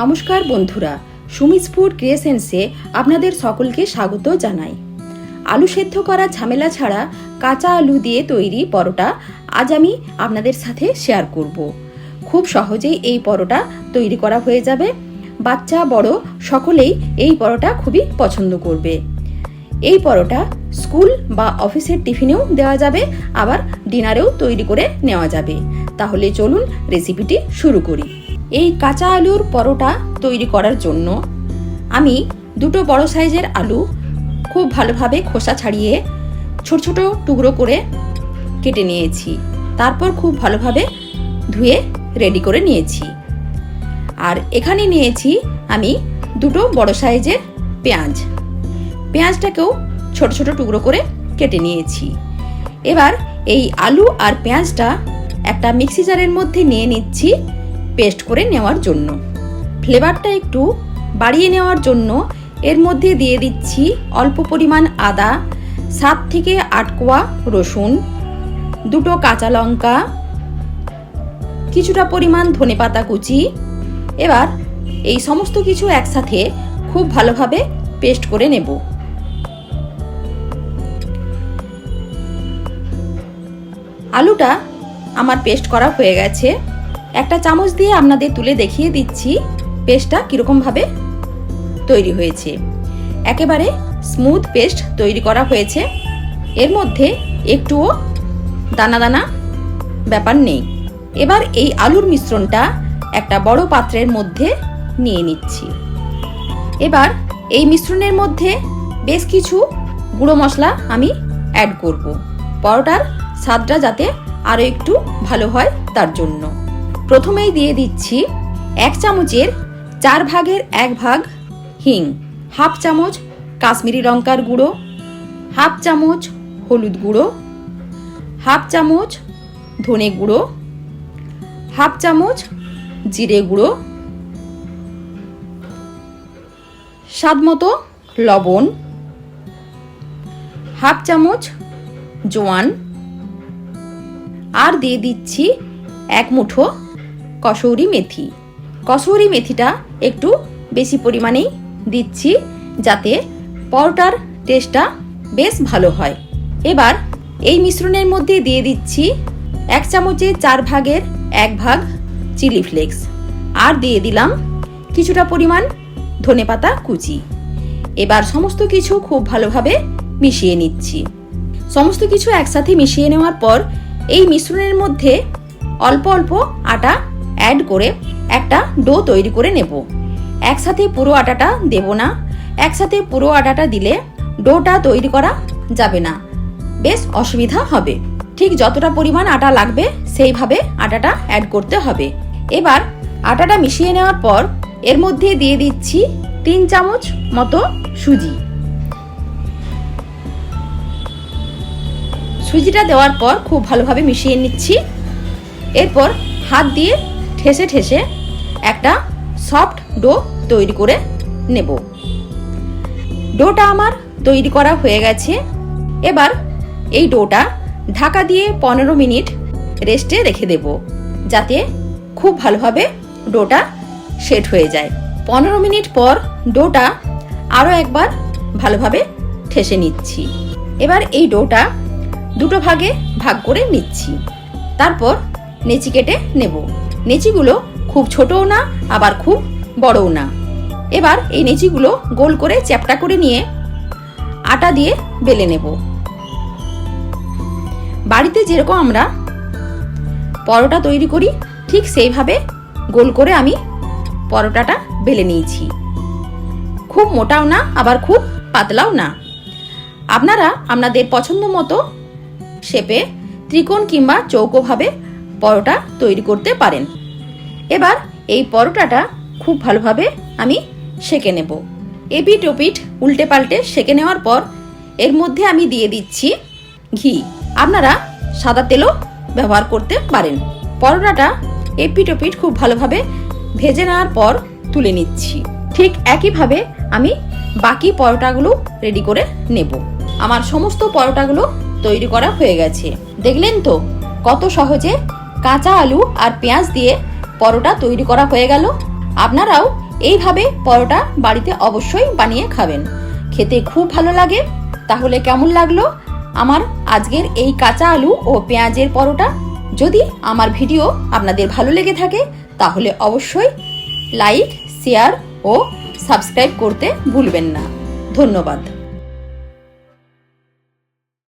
নমস্কার বন্ধুরা, সুমিস ফুড ক্রিয়েশনসে আপনাদের সকলকে স্বাগত জানাই। আলু সেদ্ধ করা ঝামেলা ছাড়া কাঁচা আলু দিয়ে তৈরি পরোটা আজ আমি আপনাদের সাথে শেয়ার করব। খুব সহজেই এই পরোটা তৈরি করা হয়ে যাবে। বাচ্চা বড় সকলেই এই পরোটা খুবই পছন্দ করবে। এই পরোটা স্কুল বা অফিসের টিফিনেও দেওয়া যাবে, আবার ডিনারেও তৈরি করে নেওয়া যাবে। তাহলে চলুন রেসিপিটি শুরু করি। এই কাঁচা আলুর পরোটা তৈরি করার জন্য আমি দুটো বড় সাইজের আলু খুব ভালোভাবে খোসা ছাড়িয়ে ছোট ছোট টুকরো করে কেটে নিয়েছি। তারপর খুব ভালোভাবে ধুয়ে রেডি করে নিয়েছি। আর এখানে নিয়েছি আমি দুটো বড় সাইজের পেঁয়াজ। পেঁয়াজটাকেও ছোট ছোট টুকরো করে কেটে নিয়েছি। এবার এই আলু আর পেঁয়াজটা একটা মিক্সি জারের মধ্যে নিয়ে নিচ্ছি পেস্ট করে নেওয়ার জন্য। ফ্লেভারটা একটু বাড়িয়ে নেওয়ার জন্য এর মধ্যে দিয়ে দিচ্ছি অল্প পরিমাণ আদা, 7 থেকে 8 কোয়া রসুন, দুটো কাঁচা লঙ্কা, কিছুটা পরিমাণ ধনেপাতা কুচি। এবার এই সমস্ত কিছু একসাথে খুব ভালোভাবে পেস্ট করে নেব। আলুটা আমার পেস্ট করা হয়ে গেছে। একটা চামচ দিয়ে আপনাদের তুলে দেখিয়ে দিচ্ছি পেস্টটা কিরকম ভাবে তৈরি হয়েছে। একেবারে স্মুথ পেস্ট তৈরি করা হয়েছে। এর মধ্যে একটুও দানা দানা ব্যাপার নেই। এবার এই আলুর মিশ্রণটা একটা বড় পাত্রের মধ্যে নিয়ে নিচ্ছি। এবার এই মিশ্রণের মধ্যে বেশ কিছু গুঁড়ো মশলা আমি অ্যাড করব, পরোটার স্বাদটা যাতে আরও একটু ভালো হয় তার জন্য। প্রথমেই দিয়ে দিচ্ছি 1 চামচের 4 ভাগের 1 ভাগ হিং, হাফ চামচ কাশ্মীরি লঙ্কার গুঁড়ো, হাফ চামচ হলুদ গুঁড়ো, হাফ চামচ ধনে গুঁড়ো, হাফ চামচ জিরে গুঁড়ো, স্বাদমতো লবণ, হাফ চামচ জোয়ান, আর দিয়ে দিচ্ছি 1 মুঠো কসুরি মেথি। কসুরি মেথিটা একটু বেশি পরিমাণেই দিচ্ছি যাতে পরোটার টেস্টটা বেশ ভালো হয়। এবার এই মিশ্রণের মধ্যে দিয়ে দিচ্ছি 1 চামচের 4 ভাগের 1 ভাগ চিলি ফ্লেক্স, আর দিয়ে দিলাম কিছুটা পরিমাণ ধনেপাতা কুচি। এবার সমস্ত কিছু খুব ভালোভাবে মিশিয়ে নিচ্ছি। সমস্ত কিছু একসাথে মিশিয়ে নেওয়ার পর এই মিশ্রণের মধ্যে অল্প অল্প আটা অ্যাড করে একটা ডো তৈরি করে নেব। একসাথে পুরো আটাটা দেব না, একসাথে পুরো আটাটা দিলে ডোটা তৈরি করা যাবে না, বেশ অসুবিধা হবে। ঠিক যতটা পরিমাণ আটা লাগবে সেইভাবে আটাটা অ্যাড করতে হবে। এবার আটাটা মিশিয়ে নেওয়ার পর এর মধ্যে দিয়ে দিচ্ছি 3 চামচ মতো সুজি। সুজিটা দেওয়ার পর খুব ভালোভাবে মিশিয়ে নিচ্ছি। এরপর হাত দিয়ে ঠেসে ঠেসে একটা সফট ডো তৈরি করে নেব। ডোটা আমার তৈরি করা হয়ে গেছে। এবার এই ডোটা ঢাকা দিয়ে 15 মিনিট রেস্টে রেখে দেব, যাতে খুব ভালোভাবে ডোটা সেট হয়ে যায়। 15 মিনিট পর ডোটা আরও একবার ভালোভাবে ঠেসে নিচ্ছি। এবার এই ডোটা দুটো ভাগে ভাগ করে নিচ্ছি। তারপর নেচি কেটে নেব। নেচিগুলো খুব ছোটও না আবার খুব বড়ও না। এবার এই নেচিগুলো গোল করে চ্যাপটা করে নিয়ে আটা দিয়ে বেলে নেব। বাড়িতে যেরকম আমরা পরোটা তৈরি করি ঠিক সেইভাবে গোল করে আমি পরোটাটা বেলে নিয়েছি। খুব মোটাও না আবার খুব পাতলাও না। আপনারা আপনাদের পছন্দ মতো শেপে ত্রিকোণ কিংবা চৌকোভাবে পরোটা তৈরি করতে পারেন। এবার এই পরোটাটা খুব ভালোভাবে আমি সেঁকে নেব। এপিট ওপিট উল্টে পাল্টে সেঁকে নেওয়ার পর এর মধ্যে আমি দিয়ে দিচ্ছি ঘি। আপনারা সাদা তেলও ব্যবহার করতে পারেন। পরোটাটা এপিট ওপিট খুব ভালোভাবে ভেজে নেওয়ার পর তুলে নিচ্ছি। ঠিক একইভাবে আমি বাকি পরোটাগুলো রেডি করে নেব। আমার সমস্ত পরোটাগুলো তৈরি করা হয়ে গেছে। দেখলেন তো কত সহজে কাঁচা আলু আর পেঁয়াজ দিয়ে পরোটা তৈরি করা হয়ে গেল। আপনারাও এইভাবে পরোটা বাড়িতে অবশ্যই বানিয়ে খাবেন, খেতে খুব ভালো লাগে। তাহলে কেমন লাগলো আমার আজকের এই কাঁচা আলু ও পেঁয়াজের পরোটা? যদি আমার ভিডিও আপনাদের ভালো লেগে থাকে তাহলে অবশ্যই লাইক, শেয়ার ও সাবস্ক্রাইব করতে ভুলবেন না। ধন্যবাদ।